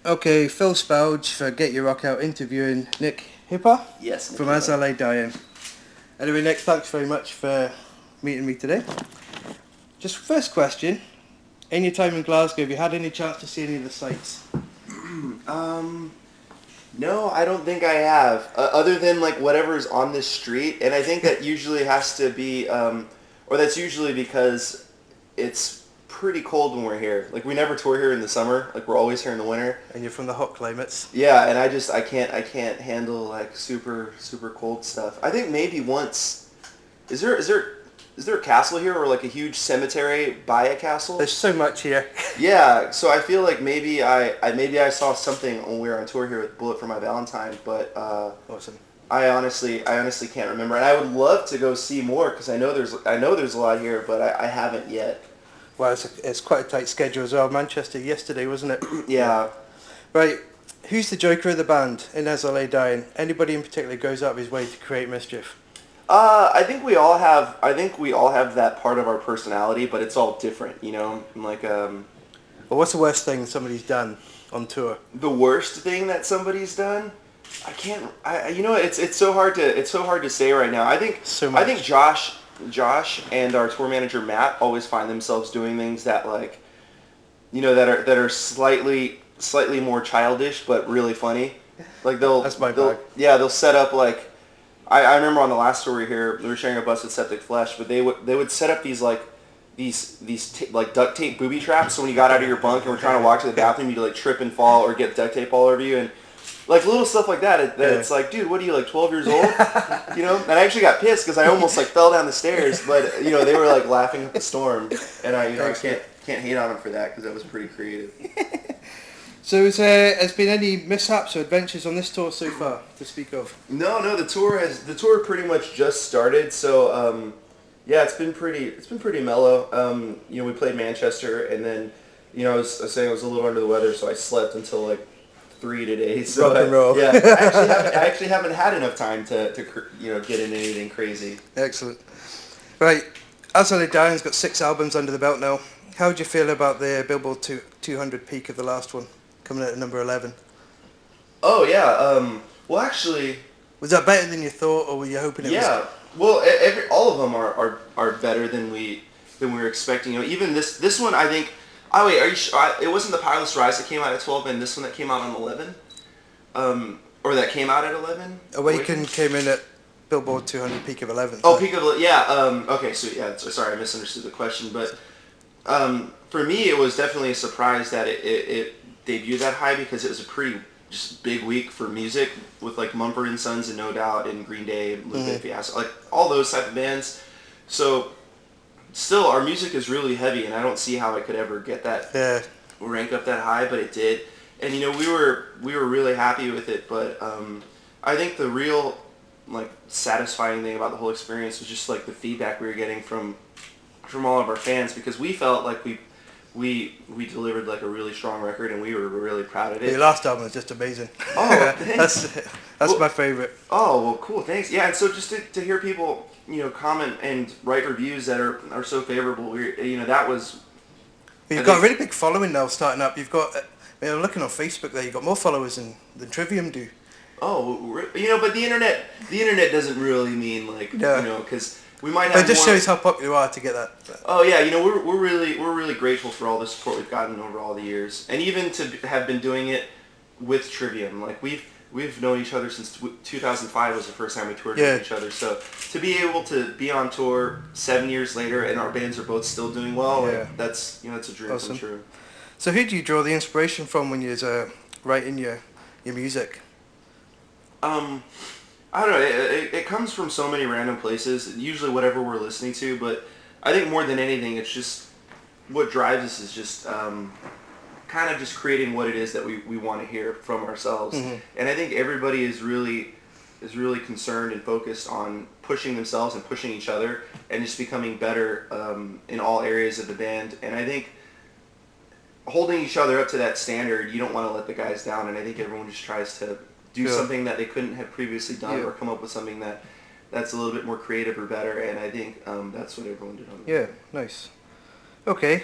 Okay, Phil Spouge for Get Your Rock Out interviewing Nick Hipper Yes, Nick from Hipper. As I Lay Dying. Anyway, Nick, thanks very much for meeting me today. Just first question, in your time in Glasgow, have you had any chance to see any of the sights? No, I don't think I have. Other than like whatever's on this street, and I think that usually has to be, or that's usually because it's pretty cold when we're here. Like we never tour here in the summer. Like we're always here in the winter. And you're from the hot climates? Yeah, and I can't handle like super cold stuff. I think maybe once. Is there a castle here or like a huge cemetery by a castle? There's so much here. Yeah, so I feel like maybe I saw something when we were on tour here with Bullet for My Valentine, but Awesome. I honestly can't remember, and I would love to go see more because I know there's a lot here, but I haven't yet. Well, it's quite a tight schedule as well. Manchester yesterday, wasn't it? Yeah. Right, who's the joker of the band in As I Lay Dying? Anybody in particular goes out of his way to create mischief? I think we all have. I think we all have that part of our personality, but it's all different, you know. Like Well, what's the worst thing somebody's done on tour? the worst thing that somebody's done. I can't. You know, it's so hard to say right now. I think So much. I think Josh and our tour manager Matt always find themselves doing things that like, you know, that are slightly more childish but really funny. Like That's my bag. they'll set up like. I remember on the last story here, we were sharing a bus with Septic Flesh, but they would set up these like like duct tape booby traps. So when you got out of your bunk and were trying to walk to the bathroom, you'd like trip and fall or get duct tape all over you, and like little stuff like that. It's like, dude, what are you, like 12 years old? You know? And I actually got pissed because I almost like fell down the stairs, but you know they were like laughing at the storm, and I can't hate on them for that because that was pretty creative. So has been any mishaps or adventures on this tour so far to speak of? No, the tour pretty much just started, so yeah, it's been pretty mellow. You know, we played Manchester, and then you know I was saying I was a little under the weather, so I slept until like 3 today. So Rock and roll. yeah, I actually haven't had enough time to you know get into anything crazy. Excellent. Right, As I Lay Dying's got 6 albums under the belt now. How would you feel about the Billboard 200 peak of the last one, coming at number 11? Oh yeah, well actually. Was that better than you thought, or were you hoping it was? Yeah, well, all of them are better than we were expecting. You know, even this one, I think. Oh wait, are you sure? It wasn't the Pilot's Rise that came out at 12, and this one that came out on 11, or that came out at 11. Awaken came in at Billboard 200 peak of 11. Oh, peak of yeah. Okay, so yeah, sorry, I misunderstood the question, but for me, it was definitely a surprise that it debuted that high because it was a pretty just big week for music with like Mumford and Sons and No Doubt and Green Day and Blue Fiasco, like all those type of bands. So still, our music is really heavy, and I don't see how it could ever get that rank up that high, but it did. And you know, we were really happy with it, but I think the real like satisfying thing about the whole experience was just like the feedback we were getting from all of our fans, because we felt like we delivered like a really strong record, and we were really proud of it. Your last album is just amazing. Oh, thanks. That's my favorite. Oh, well, cool, thanks. Yeah, and so just to hear people, you know, comment and write reviews that are so favorable, you know, that was. You've got a really big following now starting up. You've got, I'm looking on Facebook there, you've got more followers than Trivium do. Oh, you know, but the internet doesn't really mean like, you know, because we might have. But it just more. shows how popular you are to get that. Oh yeah, you know, we're really grateful for all the support we've gotten over all the years, and even to have been doing it with Trivium. Like we've known each other since 2005 was the first time we toured with each other. So to be able to be on tour 7 years later and our bands are both still doing well, like, that's, you know, it's a dream come true. So who do you draw the inspiration from when you're writing your music? I don't know. It comes from so many random places. Usually whatever we're listening to, but I think more than anything, it's just what drives us is just kind of just creating what it is that we want to hear from ourselves. And I think everybody is really concerned and focused on pushing themselves and pushing each other and just becoming better in all areas of the band. And I think holding each other up to that standard, you don't want to let the guys down. And I think everyone just tries to do something that they couldn't have previously done or come up with something that's a little bit more creative or better. And I think that's what everyone did on that. Yeah, nice. Okay.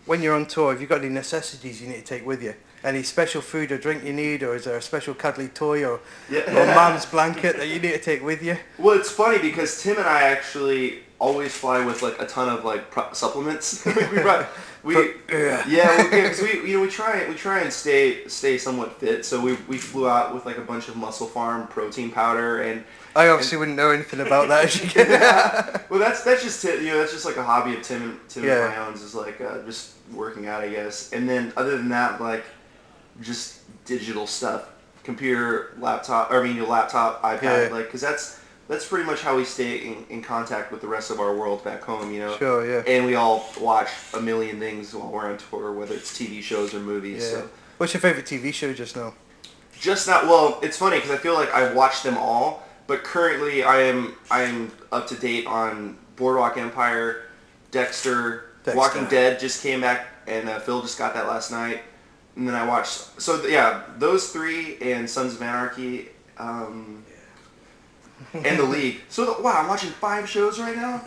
When you're on tour, have you got any necessities you need to take with you? any special food or drink you need, or is there a special cuddly toy or Yeah. mom's blanket that you need to take with you? Well, it's funny because Tim and I actually always fly with like a ton of like supplements. Because we try and stay somewhat fit. So we flew out with like a bunch of Muscle Farm protein powder and. I obviously wouldn't know anything about that. As you can. Well, that's just that's just like a hobby of Tim and my own is like just working out, I guess. And then other than that, like just digital stuff, computer, laptop. Or I mean, your laptop, iPad, like because that's pretty much how we stay in contact with the rest of our world back home, Sure, yeah. And we all watch a million things while we're on tour, whether it's TV shows or movies. Yeah. So. What's your favorite TV show just now? Just not well. It's funny because I feel like I've watched them all, but currently I am up to date on Boardwalk Empire, Dexter. Walking Dead just came back, and Phil just got that last night. And then I watched those three and Sons of Anarchy. And The League. So, wow, I'm watching 5 shows right now?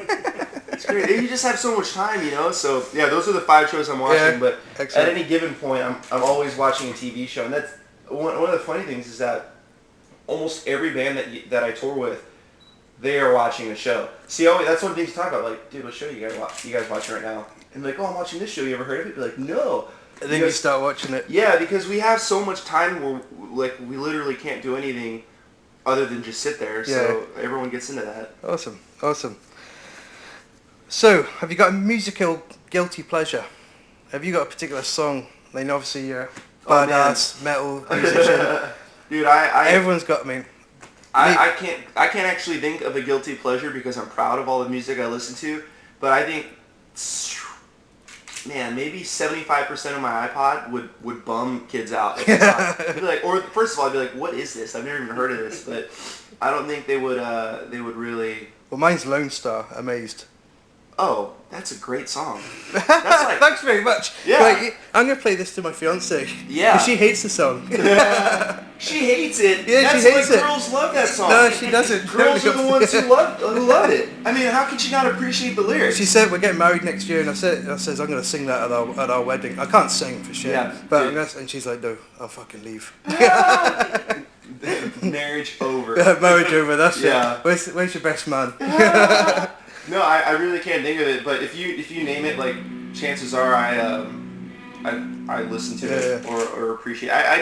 It's great. And you just have so much time, So, yeah, those are the 5 shows I'm watching. Yeah, but excellent. At any given point, I'm always watching a TV show. And that's one of the funny things is that almost every band that I tour with, they are watching a show. See, that's one thing to talk about. Like, dude, what show you guys watching right now? And like, oh, I'm watching this show. You ever heard of it? Be like, no. And then you start watching it. Yeah, because we have so much time where, like, we literally can't do anything other than just sit there, so everyone gets into that. Awesome. So, have you got a musical guilty pleasure? Have you got a particular song? I mean, obviously you're a badass metal musician. Dude, everyone's got. I can't actually think of a guilty pleasure because I'm proud of all the music I listen to, but I think, man, maybe 75% of my iPod would bum kids out. I'd be like, or first of all, I'd be like, what is this? I've never even heard of this, but I don't think they would really. Well, mine's Lone Star, Amazed. Oh, that's a great song. That's like, thanks very much. Yeah. Right, I'm going to play this to my fiancée. Yeah. She hates the song. She hates it. Yeah, that's she hates it. Girls love that song. No, she doesn't. Girls are the ones who love it. I mean, how can she not appreciate the lyrics? She said we're getting married next year, and I says I'm going to sing that at our wedding. I can't sing for shit. Yeah. But and she's like, no, I'll fucking leave. Marriage over. Marriage over. That's it. Where's your best man? No, I really can't think of it. But if you name it, like chances are I listen to it or appreciate. I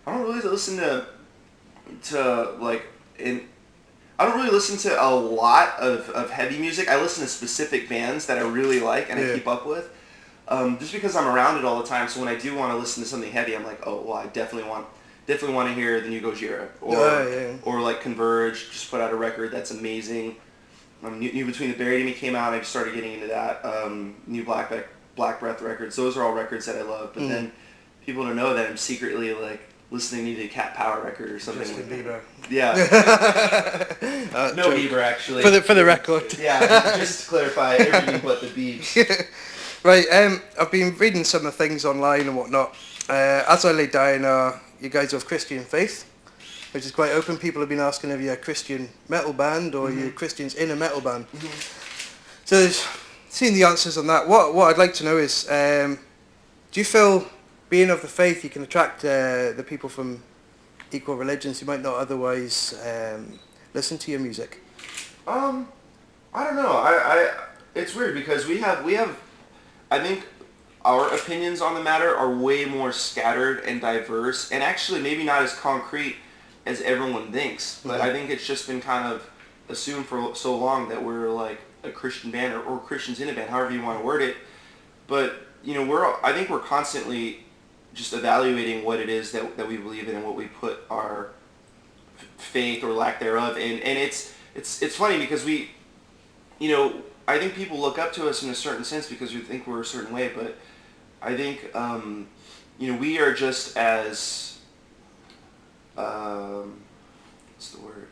don't really listen to like I don't really listen to a lot of heavy music. I listen to specific bands that I really like and I keep up with. Just because I'm around it all the time. So when I do want to listen to something heavy, I'm like, oh well, I definitely want to hear the new Gojira or like Converge just put out a record that's amazing. New Between the Buried and Me came out. I started getting into that. New Black Breath records. Those are all records that I love. But then people don't know that I'm secretly like listening to the Cat Power record or something. Justin Bieber. Yeah. No Bieber actually. For the record. Yeah. Just to clarify, everything but the Biebs. Right. I've been reading some of the things online and whatnot. As I lay down, you guys have Christian faith, which is quite open. People have been asking if you're a Christian metal band or you're Christians in a metal band. So, seeing the answers on that, what I'd like to know is, do you feel, being of the faith, you can attract the people from equal religions who might not otherwise listen to your music? I don't know. It's weird because we have. I think our opinions on the matter are way more scattered and diverse, and actually maybe not as concrete as everyone thinks. But I think it's just been kind of assumed for so long that we're like a Christian band or Christians in a band, however you want to word it. But I think we're constantly just evaluating what it is that we believe in and what we put our faith or lack thereof in. And it's funny because we, I think people look up to us in a certain sense because we think we're a certain way, but I think, we are just as, what's the word?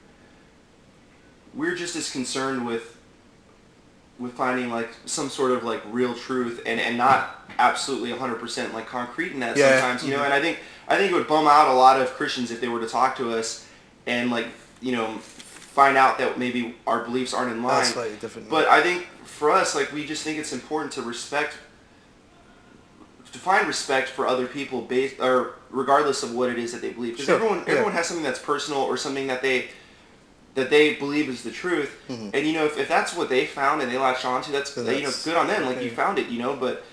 We're just as concerned with finding like some sort of like real truth and not absolutely 100% like concrete in that sometimes, and I think it would bum out a lot of Christians if they were to talk to us and like, find out that maybe our beliefs aren't in line. That's slightly different. But I think for us, like, we just think it's important to respect to find respect for other people based or regardless of what it is that they believe. Because Sure. everyone has something that's personal or something that they believe is the truth. Mm-hmm. And if that's what they found and they latched onto, that's good on them. Like you found it, But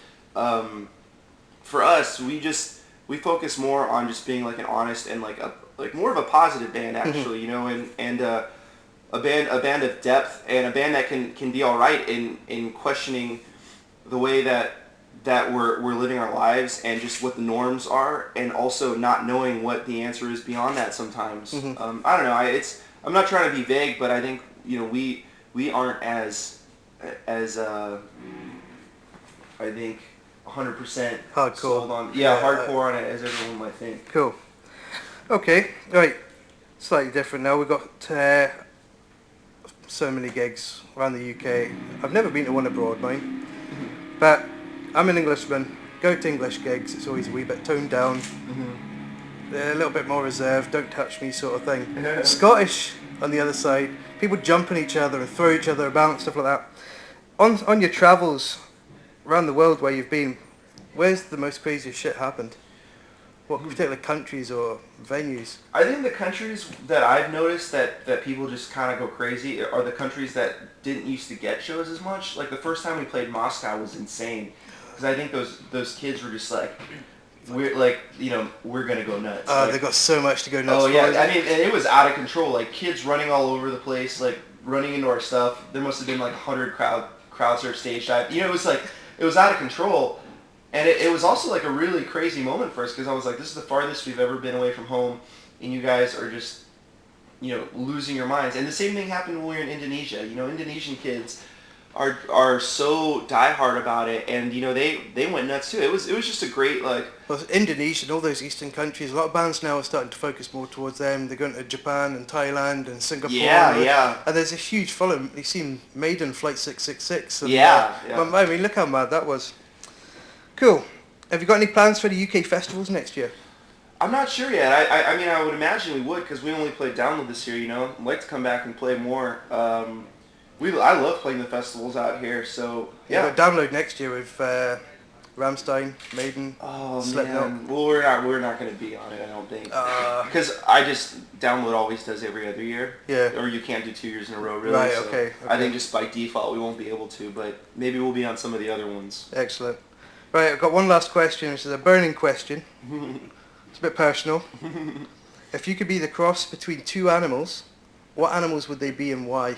for us, we focus more on just being like an honest and like more of a positive band actually, and a band of depth and a band that can be all right in questioning the way that we're living our lives and just what the norms are, and also not knowing what the answer is beyond that sometimes. I don't know. I'm not trying to be vague, but I think we aren't as I think 100% Hardcore. sold on hardcore on it as everyone might think. Cool. Okay, right. Slightly different now. We've got so many gigs around the UK. I've never been to one abroad, mind. But I'm an Englishman. Go to English gigs. It's always a wee bit toned down. They're a little bit more reserved. Don't touch me, sort of thing. Scottish, on the other side, people jump on each other and throw each other about and stuff like that. On your travels around the world where you've been, where's the most craziest shit happened? What particular countries or venues? I think the countries that I've noticed that people just kind of go crazy are the countries that didn't used to get shows as much. Like the first time we played Moscow was insane, because I think those kids were just like, we're gonna go nuts. They got so much to go nuts. Oh yeah, I mean, and it was out of control. Like kids running all over the place, like running into our stuff. There must have been like 100 crowds or stage dive. It was out of control. And it was also like a really crazy moment for us, because I was like, this is the farthest we've ever been away from home, and you guys are just, losing your minds. And the same thing happened when we were in Indonesia. Indonesian kids are so diehard about it, and they went nuts too. It was just a great Well, Indonesia and all those eastern countries, a lot of bands now are starting to focus more towards them. They're going to Japan and Thailand and Singapore. Yeah. And there's a huge following. You've seen Maiden Flight 666. And, yeah. I mean, look how mad that was. Cool. Have you got any plans for the UK festivals next year? I'm not sure yet. I mean, I would imagine we would, because we only played Download this year, I'd like to come back and play more. I love playing the festivals out here, so yeah. But Download next year with Rammstein, Maiden, Slipknot. Man. Well, we're not going to be on it, I don't think. Because Download always does every other year. Yeah. Or you can't do 2 years in a row, really. Right, so okay. I think just by default we won't be able to, but maybe we'll be on some of the other ones. Excellent. Right, I've got one last question, which is a burning question. It's a bit personal. If you could be the cross between two animals, what animals would they be and why?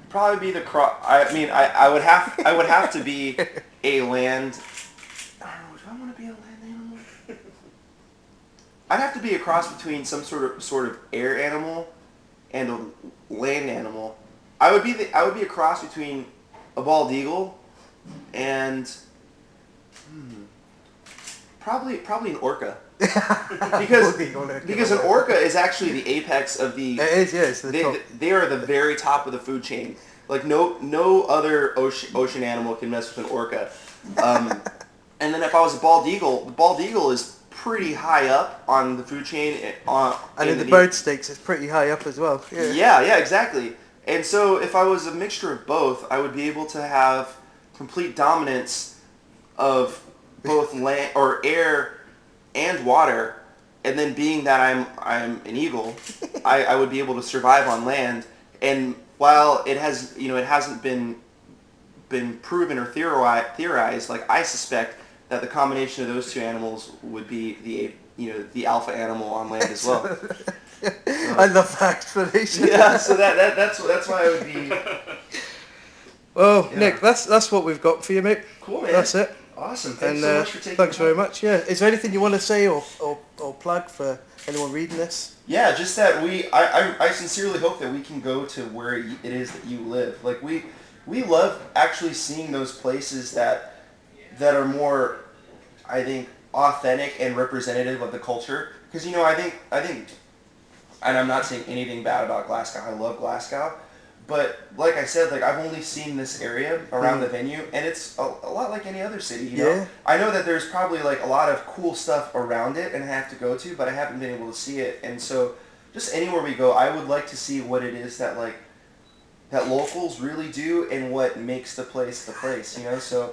Probably be the cross. I mean, I would have to be a land. I don't know. Do I want to be a land animal? I'd have to be a cross between some sort of air animal and a land animal. I would be a cross between a bald eagle and probably an orca. because an orca is actually the apex of the. It is, yes. They are the very top of the food chain. Like no other ocean animal can mess with an orca. And then if I was a bald eagle, the bald eagle is pretty high up on the food chain. And in the bird stakes, it's pretty high up as well. Yeah, exactly. And so if I was a mixture of both, I would be able to have complete dominance of both land or air and water, and then being that I'm an eagle, I would be able to survive on land. And while it hasn't been proven or theorized, like I suspect that the combination of those two animals would be the alpha animal on land as well. I love that explanation. Yeah, so that's why I would be. Well, yeah. Nick, that's what we've got for you, mate. Cool, man. That's it. Awesome. Thanks so much for taking. Thanks very much. Yeah. Is there anything you want to say or plug for anyone reading this? Yeah, just that I sincerely hope that we can go to where it is that you live. Like we love actually seeing those places that are more, I think, authentic and representative of the culture. Because I think, and I'm not saying anything bad about Glasgow. I love Glasgow. But like I said, like I've only seen this area around the venue, and it's a lot like any other city. You know, I know that there's probably like a lot of cool stuff around it, and I have to go to, but I haven't been able to see it. And so, just anywhere we go, I would like to see what it is that that locals really do, and what makes the place the place. So.